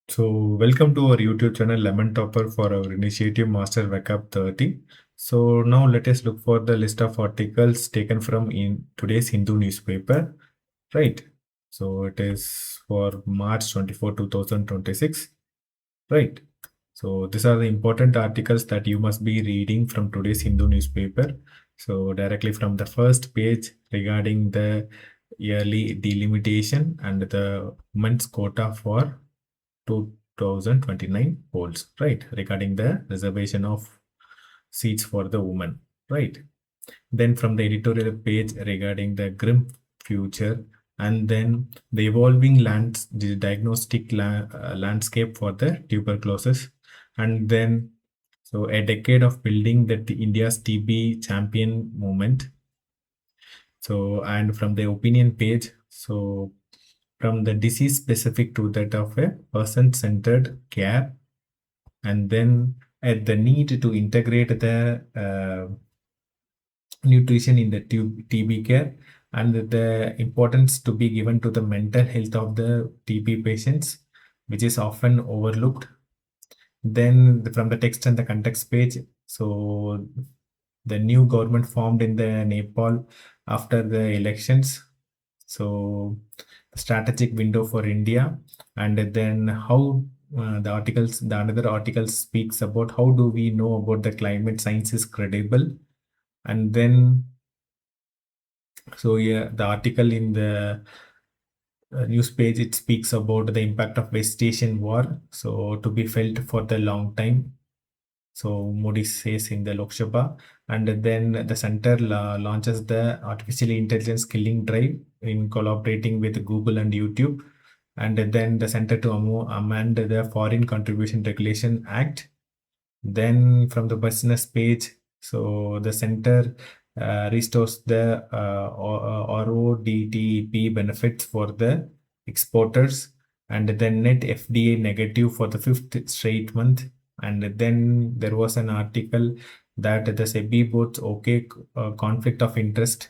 So, welcome to our YouTube channel LemonTopper for our initiative Master Vocab 30. So, now let us look for the list of articles taken from in today's Hindu newspaper. Right. So, it is for March 24, 2026. Right. So, these are the important articles that you must be reading from today's Hindu newspaper. So, directly from the first page regarding the yearly delimitation and the women's quota for 2029 polls, right, regarding the reservation of seats for the women, right. Then from the editorial page regarding the grim future, and then the evolving the diagnostic landscape for the tuberculosis, and then so a decade of building the India's TB champion movement. So, and from the opinion page, so from the disease specific to that of a person-centered care, and then at the need to integrate the nutrition in the TB care, and the importance to be given to the mental health of the TB patients, which is often overlooked. Then from the text and the context page, so the new government formed in the Nepal after the elections, so strategic window for India, and then how the another article speaks about how do we know about the climate science is credible, and then so yeah, the article in the news page, it speaks about the impact of vegetation war, so to be felt for the long time. So Modi says in the Lok Sabha, and then the center launches the artificial intelligence killing drive in collaborating with Google and YouTube, and then the center to amend the Foreign Contribution Regulation Act. Then from the business page, so the center restores the RODTEP benefits for the exporters, and then net FDA negative for the fifth straight month. And then there was an article that the SEBI boards conflict of interest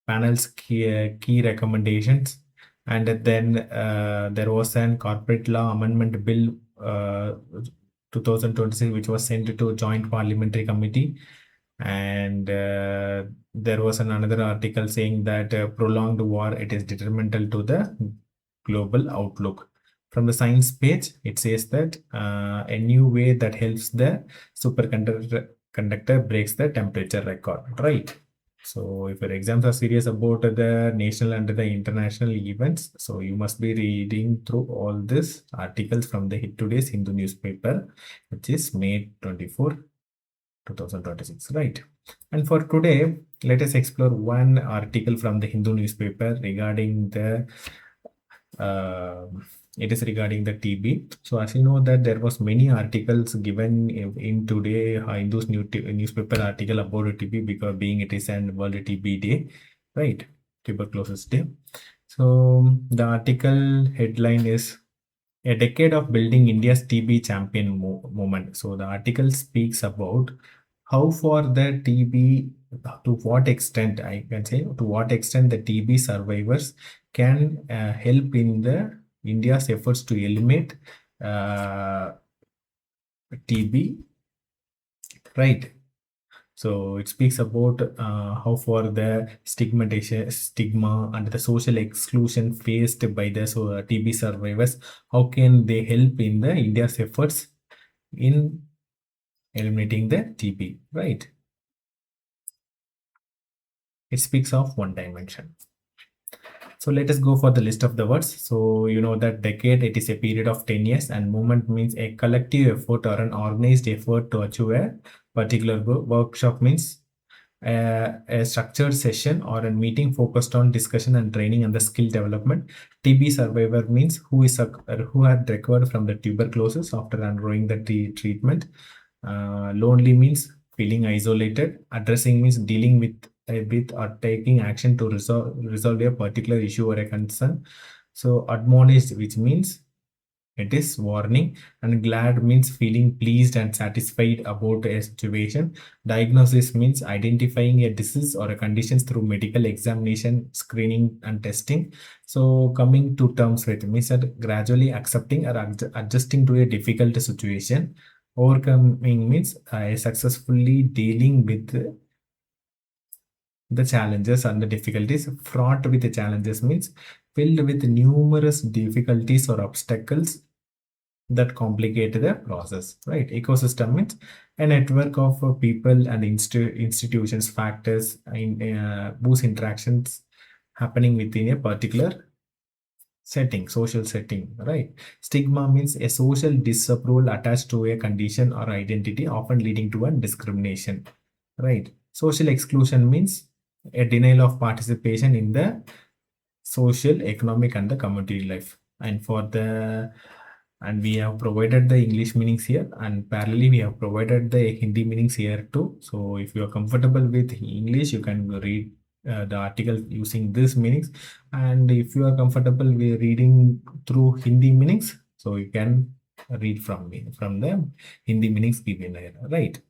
panel's key recommendations, and then there was an corporate law amendment bill 2026 which was sent to joint parliamentary committee, and there was another article saying that prolonged war, it is detrimental to the global outlook. From the science page, it says that a new way that helps the superconductor breaks the temperature record, right? So if your exams are serious about the national and the international events, so you must be reading through all these articles from the today's Hindu newspaper, which is May 24, 2026, right? And for today, let us explore one article from the Hindu newspaper regarding the it is regarding the TB. So as you know that there was many articles given in today Hindu's newspaper article about TB, because being it is an World TB Day, right? Tuberculosis Day. So the article headline is a decade of building India's TB champion movement. So the article speaks about how for the TB, to what extent, I can say, to what extent the TB survivors can help in the India's efforts to eliminate TB, right? So it speaks about how for the stigma and the social exclusion faced by the TB survivors, how can they help in the India's efforts in eliminating the TB, right? It speaks of one dimension. So let us go for the list of the words. So you know that decade, it is a period of 10 years, and movement means a collective effort or an organized effort to achieve a particular goal. Workshop means a structured session or a meeting focused on discussion and training and the skill development. TB survivor means who had recovered from the tuberculosis after undergoing the treatment. Lonely means feeling isolated. Addressing means dealing with or taking action to resolve a particular issue or a concern. So admonished, which means it is warning. And glad means feeling pleased and satisfied about a situation. Diagnosis means identifying a disease or a condition through medical examination, screening, and testing. So coming to terms with means that gradually accepting or adjusting to a difficult situation. Overcoming means successfully dealing with the challenges and the difficulties. Fraught with the challenges means filled with numerous difficulties or obstacles that complicate the process, right? Ecosystem means a network of people and institutions, factors, in whose interactions happening within a particular setting, social setting, right? Stigma means a social disapproval attached to a condition or identity, often leading to a discrimination, right? Social exclusion means a denial of participation in the social, economic, and the community life. And we have provided the English meanings here, and parallelly we have provided the Hindi meanings here too. So if you are comfortable with English, you can read the article using these meanings, and if you are comfortable with reading through Hindi meanings, so you can read from the Hindi meanings given here, right?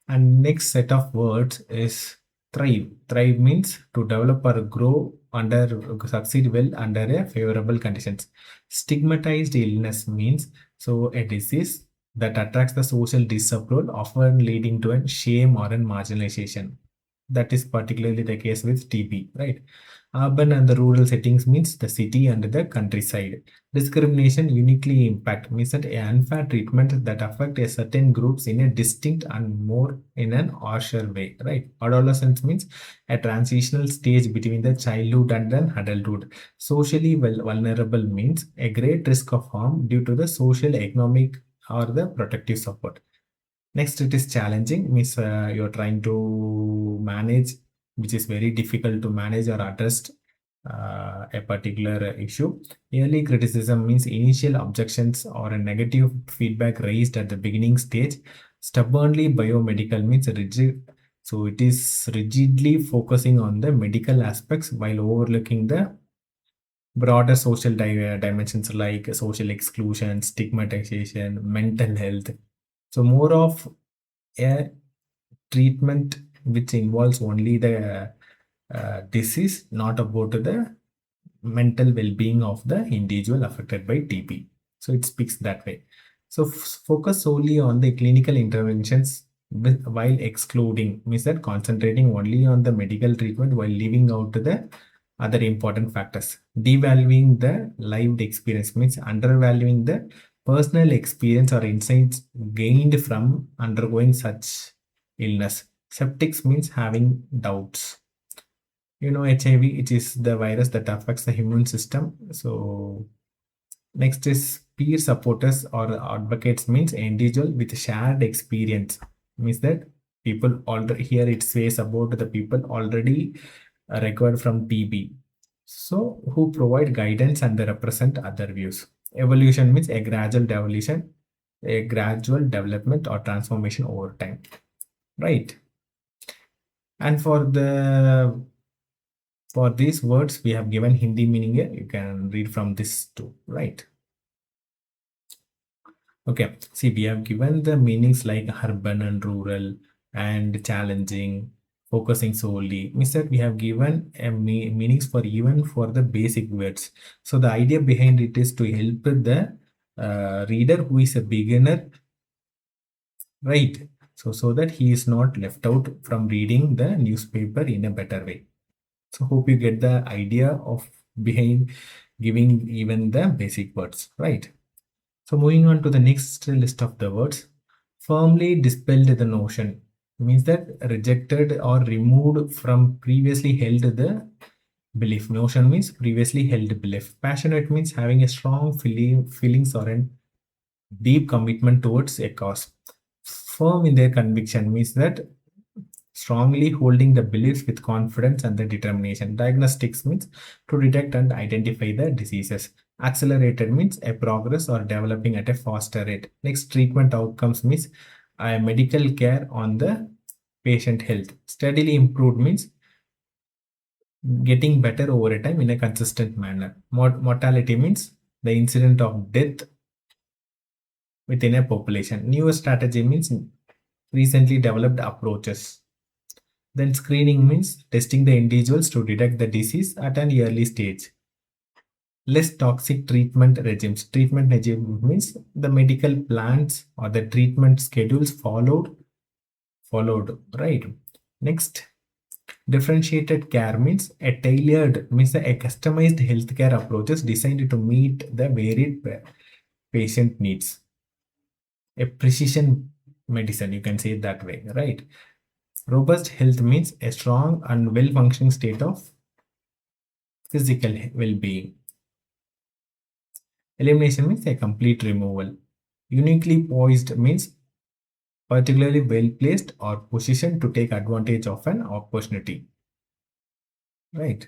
And next set of words is thrive. Thrive means to develop or grow under, succeed well under a favorable conditions. Stigmatized illness means so a disease that attracts the social disapproval, often leading to a shame or a marginalization. That is particularly the case with TB, right? Urban and the rural settings means the city and the countryside. Discrimination uniquely impact means that a unfair treatment that affect a certain groups in a distinct and more in an harsher way, right? Adolescence means a transitional stage between the childhood and then adulthood. Socially vulnerable means a great risk of harm due to the social, economic, or the protective support. Next, it is challenging means you're trying to manage, which is very difficult to manage or address a particular issue. Early criticism means initial objections or a negative feedback raised at the beginning stage. Stubbornly biomedical means rigid. So it is rigidly focusing on the medical aspects while overlooking the broader social dimensions like social exclusion, stigmatization, mental health. So more of a treatment which involves only the disease, not about the mental well-being of the individual affected by TB. So it speaks that way. So focus solely on the clinical interventions while excluding means that concentrating only on the medical treatment while leaving out the other important factors. Devaluing the lived experience means undervaluing the personal experience or insights gained from undergoing such illness. Skeptics means having doubts. HIV, it is the virus that affects the immune system. So next is peer supporters or advocates means individual with shared experience. Means that people already, here it says about the people already recovered from TB. So who provide guidance and they represent other views. Evolution means a gradual development or transformation over time, right? And for these words we have given Hindi meaning here. You can read from this too, right? Okay, see, we have given the meanings like urban and rural and challenging, focusing solely. Means that we have given a meanings for even for the basic words. So the idea behind it is to help the reader who is a beginner, right? So that he is not left out from reading the newspaper in a better way. So hope you get the idea of behind giving even the basic words, right? So moving on to the next list of the words, firmly dispelled the notion means that rejected or removed from previously held the belief. Notion means previously held belief. Passionate means having a strong feelings or a deep commitment towards a cause. Firm in their conviction means that strongly holding the beliefs with confidence and the determination. Diagnostics means to detect and identify the diseases. Accelerated means a progress or developing at a faster rate. Next, treatment outcomes means a medical care on the patient health. Steadily improved means getting better over a time in a consistent manner. Mortality means the incident of death within a population. Newer strategy means recently developed approaches. Then screening means testing the individuals to detect the disease at an early stage. Less toxic treatment regimes. Treatment regime means the medical plans or the treatment schedules followed, right? Next, differentiated care means a tailored means a customized healthcare approaches designed to meet the varied patient needs. A precision medicine, you can say it that way, right? Robust health means a strong and well functioning state of physical well being. Elimination means a complete removal. Uniquely poised means particularly well placed or positioned to take advantage of an opportunity, right?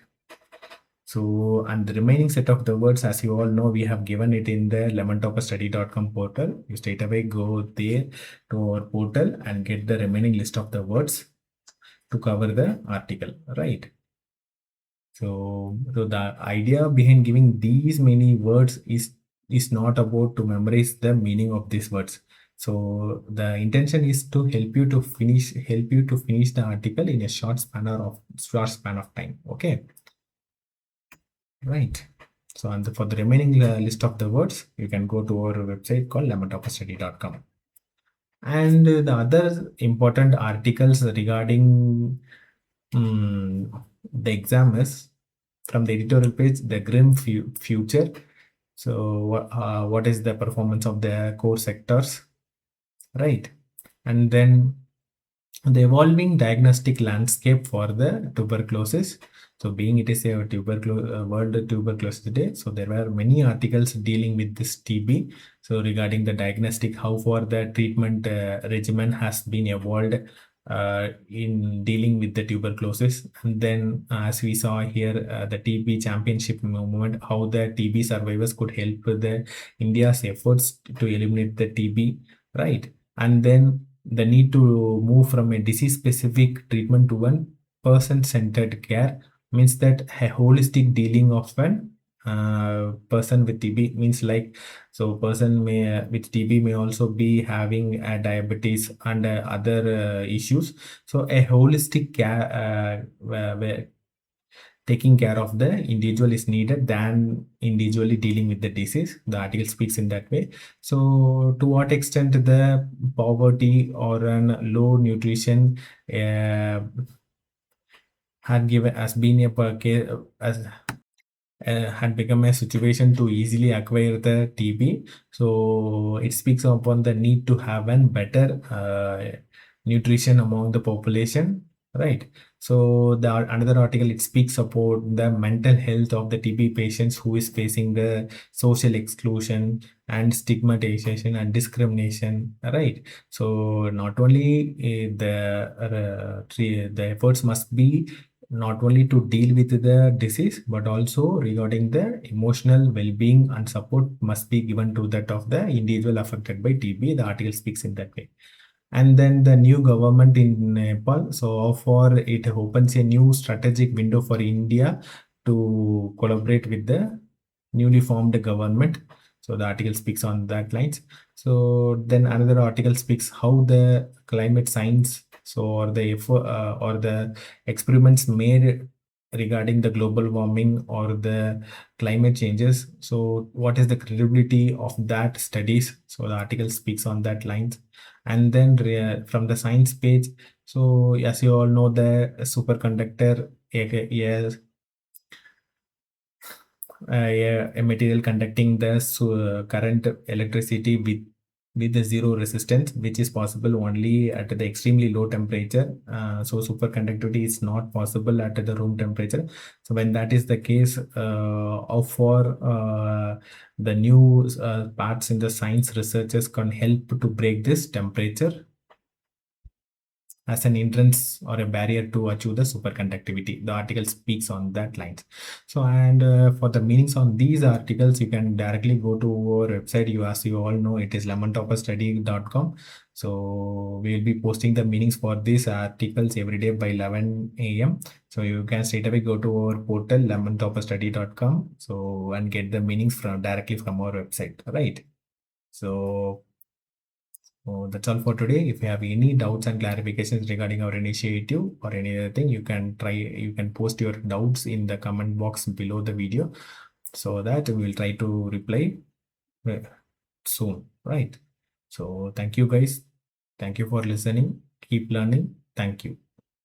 So, and the remaining set of the words, as you all know, we have given it in the LemonTopperStudy.com portal. You straight away go there to our portal and get the remaining list of the words to cover the article, right? So the idea behind giving these many words is not about to memorize the meaning of these words. So the intention is to help you to finish the article in a short span of time. Okay, right. So for the remaining list of the words, you can go to our website called lemontopperstudy.com. And the other important articles regarding the exam is from the editorial page, the grim future. So what is the performance of the core sectors, right? And then the evolving diagnostic landscape for the tuberculosis. So being it is a World Tuberculosis Day, so there were many articles dealing with this TB. So regarding the diagnostic, how far the treatment regimen has been evolved in dealing with the tuberculosis. And then as we saw here, the TB championship movement, how the TB survivors could help the India's efforts to eliminate the TB, right? And then the need to move from a disease specific treatment to one person centered care means that a holistic dealing of an person with TB means like, so person with TB may also be having diabetes and other issues. So a holistic care where taking care of the individual is needed than individually dealing with the disease. The article speaks in that way. So to what extent the poverty or an low nutrition has been a case as had become a situation to easily acquire the TB. So it speaks upon the need to have a better nutrition among the population, right? So the another article, it speaks about the mental health of the TB patients who is facing the social exclusion and stigmatization and discrimination, right? So not only the efforts must be not only to deal with the disease but also regarding the emotional well-being and support must be given to that of the individual affected by TB. The article speaks in that way. And then the new government in Nepal, so for it opens a new strategic window for India to collaborate with the newly formed government. So the article speaks on that lines. So then another article speaks how the climate science, so or the experiments made regarding the global warming or the climate changes. So what is the credibility of that studies? So the article speaks on that lines. And then from the science page, so as you all know, the superconductor, yes, a material conducting the current electricity with the zero resistance, which is possible only at the extremely low temperature. So superconductivity is not possible at the room temperature. So when that is the case, for the new parts in the science researchers can help to break this temperature as an hindrance or a barrier to achieve the superconductivity. The article speaks on that lines. So, and for the meanings on these articles, you can directly go to our website. You, as you all know, it is lemontopperstudy.com. So we will be posting the meanings for these articles every day by 11 a.m. So you can straight away go to our portal lemontopperstudy.com. So and get the meanings from directly from our website, right? So that's all for today. If you have any doubts and clarifications regarding our initiative or any other thing, you can post your doubts in the comment box below the video, so that we will try to reply uh, soon, right? So thank you guys. Thank you for listening. Keep learning. Thank you.